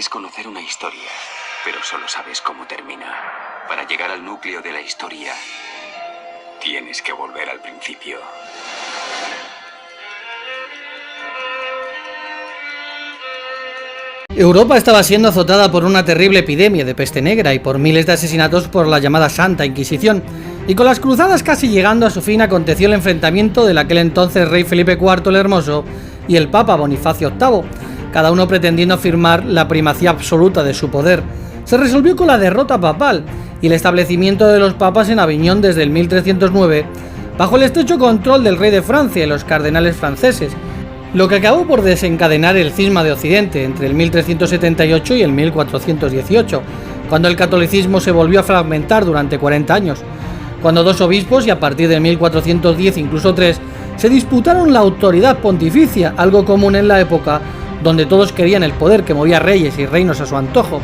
Crees conocer una historia, pero solo sabes cómo termina. Para llegar al núcleo de la historia, tienes que volver al principio. Europa estaba siendo azotada por una terrible epidemia de peste negra y por miles de asesinatos por la llamada Santa Inquisición, y con las cruzadas casi llegando a su fin aconteció el enfrentamiento del aquel entonces rey Felipe IV el Hermoso y el Papa Bonifacio VIII, cada uno pretendiendo afirmar la primacía absoluta de su poder. Se resolvió con la derrota papal y el establecimiento de los papas en Aviñón desde el 1309, bajo el estrecho control del rey de Francia y los cardenales franceses, lo que acabó por desencadenar el cisma de Occidente entre el 1378 y el 1418, cuando el catolicismo se volvió a fragmentar durante 40 años, cuando dos obispos, y a partir de 1410 incluso tres, se disputaron la autoridad pontificia, algo común en la época, donde todos querían el poder que movía reyes y reinos a su antojo,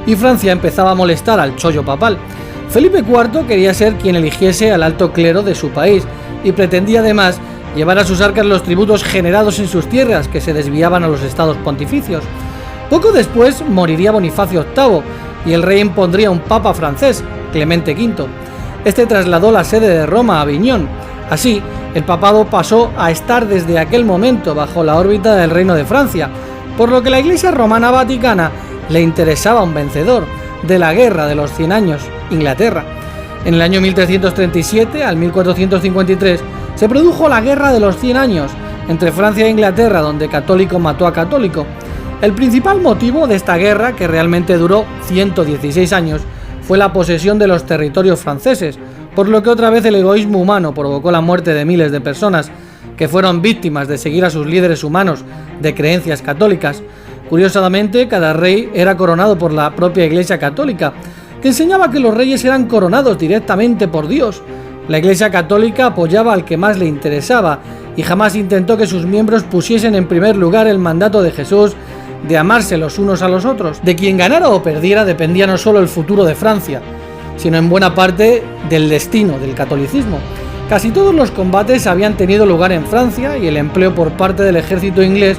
y Francia empezaba a molestar al chollo papal. Felipe IV quería ser quien eligiese al alto clero de su país, y pretendía además llevar a sus arcas los tributos generados en sus tierras que se desviaban a los estados pontificios. Poco después moriría Bonifacio VIII y el rey impondría un papa francés, Clemente V. Este trasladó la sede de Roma a Aviñón. Así, el papado pasó a estar desde aquel momento bajo la órbita del Reino de Francia, por lo que la Iglesia Romana Vaticana le interesaba un vencedor de la Guerra de los 100 Años, Inglaterra. En el año 1337 al 1453 se produjo la Guerra de los 100 Años entre Francia e Inglaterra, donde católico mató a católico. El principal motivo de esta guerra, que realmente duró 116 años, fue la posesión de los territorios franceses, por lo que otra vez el egoísmo humano provocó la muerte de miles de personas que fueron víctimas de seguir a sus líderes humanos de creencias católicas. Curiosamente, cada rey era coronado por la propia Iglesia Católica, que enseñaba que los reyes eran coronados directamente por Dios. La Iglesia Católica apoyaba al que más le interesaba y jamás intentó que sus miembros pusiesen en primer lugar el mandato de Jesús de amarse los unos a los otros. De quien ganara o perdiera dependía no solo el futuro de Francia, sino en buena parte del destino del catolicismo. Casi todos los combates habían tenido lugar en Francia y el empleo por parte del ejército inglés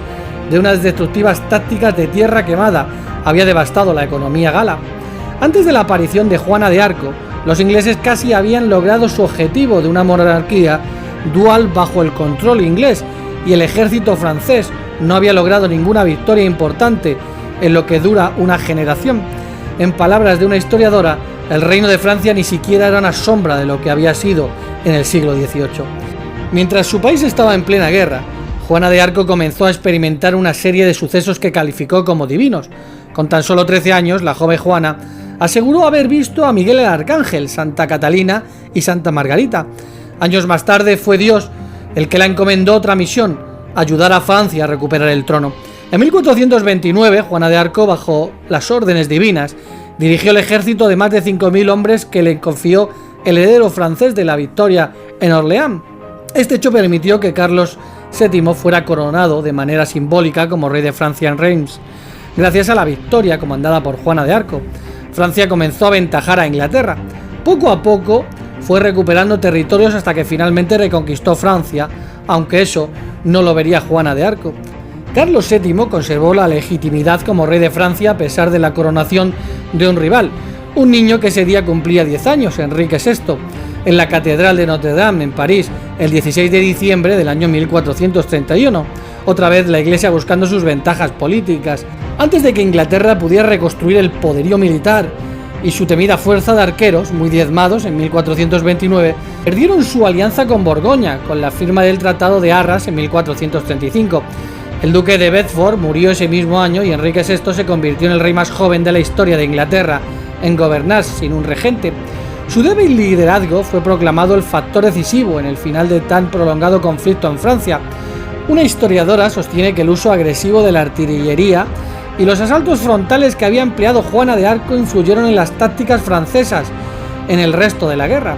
de unas destructivas tácticas de tierra quemada había devastado la economía gala. Antes de la aparición de Juana de Arco, los ingleses casi habían logrado su objetivo de una monarquía dual bajo el control inglés, y el ejército francés no había logrado ninguna victoria importante en lo que dura una generación. En palabras de una historiadora, el reino de Francia ni siquiera era una sombra de lo que había sido en el siglo XVIII. Mientras su país estaba en plena guerra, Juana de Arco comenzó a experimentar una serie de sucesos que calificó como divinos. Con tan solo 13 años, la joven Juana aseguró haber visto a Miguel el Arcángel, Santa Catalina y Santa Margarita. Años más tarde fue Dios el que la encomendó otra misión: ayudar a Francia a recuperar el trono. En 1429, Juana de Arco, bajo las órdenes divinas, dirigió el ejército de más de 5.000 hombres que le confió el heredero francés de la victoria en Orleans. Este hecho permitió que Carlos VII fuera coronado de manera simbólica como rey de Francia en Reims. Gracias a la victoria comandada por Juana de Arco, Francia comenzó a aventajar a Inglaterra. Poco a poco fue recuperando territorios hasta que finalmente reconquistó Francia, aunque eso no lo vería Juana de Arco. Carlos VII conservó la legitimidad como rey de Francia a pesar de la coronación de un rival, un niño que ese día cumplía 10 años, Enrique VI, en la Catedral de Notre Dame, en París, el 16 de diciembre del año 1431. Otra vez la Iglesia buscando sus ventajas políticas. Antes de que Inglaterra pudiera reconstruir el poderío militar y su temida fuerza de arqueros, muy diezmados en 1429, perdieron su alianza con Borgoña, con la firma del Tratado de Arras en 1435. El duque de Bedford murió ese mismo año y Enrique VI se convirtió en el rey más joven de la historia de Inglaterra en gobernar sin un regente. Su débil liderazgo fue proclamado el factor decisivo en el final de tan prolongado conflicto en Francia. Una historiadora sostiene que el uso agresivo de la artillería y los asaltos frontales que había empleado Juana de Arco influyeron en las tácticas francesas en el resto de la guerra.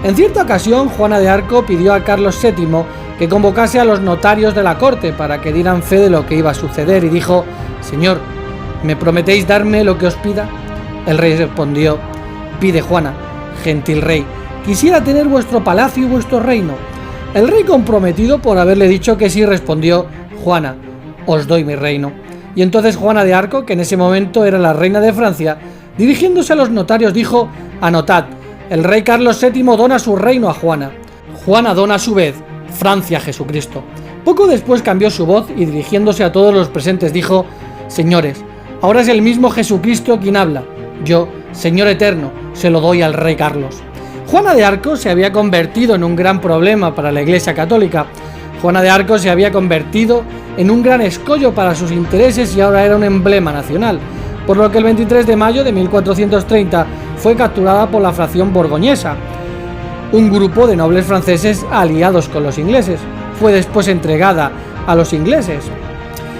En cierta ocasión, Juana de Arco pidió a Carlos VII que convocase a los notarios de la corte para que dieran fe de lo que iba a suceder y dijo: «Señor, ¿me prometéis darme lo que os pida?». El rey respondió: «Pide, Juana, gentil rey, quisiera tener vuestro palacio y vuestro reino». El rey, comprometido por haberle dicho que sí, respondió: «Juana, os doy mi reino». Y entonces Juana de Arco, que en ese momento era la reina de Francia, dirigiéndose a los notarios dijo: anotad, el rey Carlos VII dona su reino a Juana. Juana dona a su vez Francia a Jesucristo. Poco después cambió su voz y dirigiéndose a todos los presentes dijo: señores, ahora es el mismo Jesucristo quien habla. Yo, Señor eterno, se lo doy al rey Carlos. Juana de Arco se había convertido en un gran problema para la Iglesia Católica. Juana de Arco se había convertido en un gran escollo para sus intereses y ahora era un emblema nacional, por lo que el 23 de mayo de 1430 fue capturada por la fracción borgoñesa, un grupo de nobles franceses aliados con los ingleses. Fue después entregada a los ingleses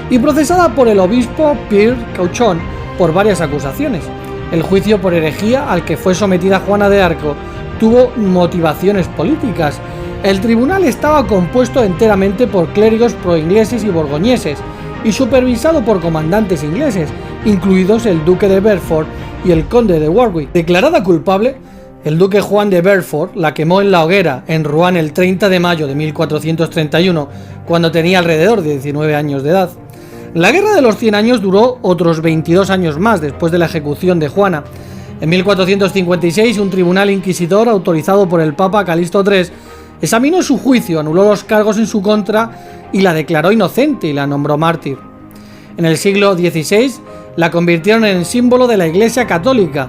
y procesada por el obispo Pierre Cauchon por varias acusaciones. El juicio por herejía al que fue sometida Juana de Arco tuvo motivaciones políticas. El tribunal estaba compuesto enteramente por clérigos proingleses y borgoñeses y supervisado por comandantes ingleses, incluidos el duque de Beaufort y el conde de Warwick. Declarada culpable, el duque Juan de Beaufort la quemó en la hoguera en Rouen el 30 de mayo de 1431, cuando tenía alrededor de 19 años de edad. La Guerra de los 100 años duró otros 22 años más después de la ejecución de Juana. En 1456, un tribunal inquisidor autorizado por el Papa Calixto III examinó su juicio, anuló los cargos en su contra y la declaró inocente y la nombró mártir. En el siglo XVI la convirtieron en símbolo de la Iglesia Católica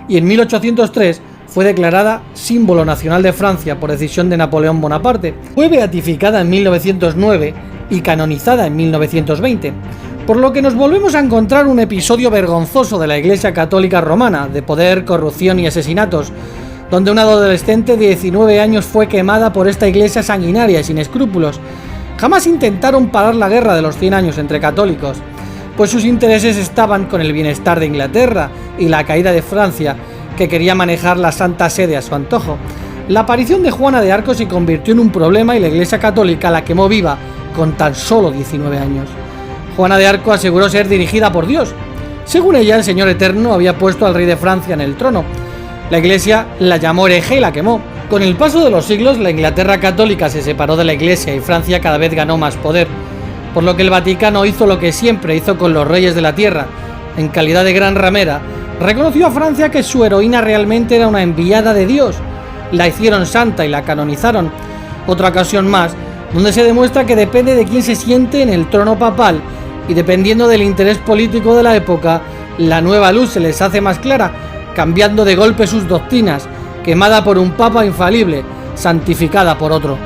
y en 1803 fue declarada símbolo nacional de Francia por decisión de Napoleón Bonaparte. Fue beatificada en 1909 y canonizada en 1920, por lo que nos volvemos a encontrar un episodio vergonzoso de la Iglesia Católica Romana, de poder, corrupción y asesinatos, donde una adolescente de 19 años fue quemada por esta iglesia sanguinaria y sin escrúpulos. Jamás intentaron parar la guerra de los 100 años entre católicos, pues sus intereses estaban con el bienestar de Inglaterra y la caída de Francia, que quería manejar la Santa Sede a su antojo. La aparición de Juana de Arco se convirtió en un problema y la Iglesia Católica la quemó viva con tan solo 19 años. Juana de Arco aseguró ser dirigida por Dios. Según ella, el Señor Eterno había puesto al rey de Francia en el trono. La Iglesia la llamó hereje y la quemó. Con el paso de los siglos, la Inglaterra católica se separó de la Iglesia y Francia cada vez ganó más poder, por lo que el Vaticano hizo lo que siempre hizo con los reyes de la tierra. En calidad de gran ramera, reconoció a Francia que su heroína realmente era una enviada de Dios. La hicieron santa y la canonizaron. Otra ocasión más, donde se demuestra que depende de quién se siente en el trono papal y dependiendo del interés político de la época, la nueva luz se les hace más clara, cambiando de golpe sus doctrinas, quemada por un papa infalible, santificada por otro.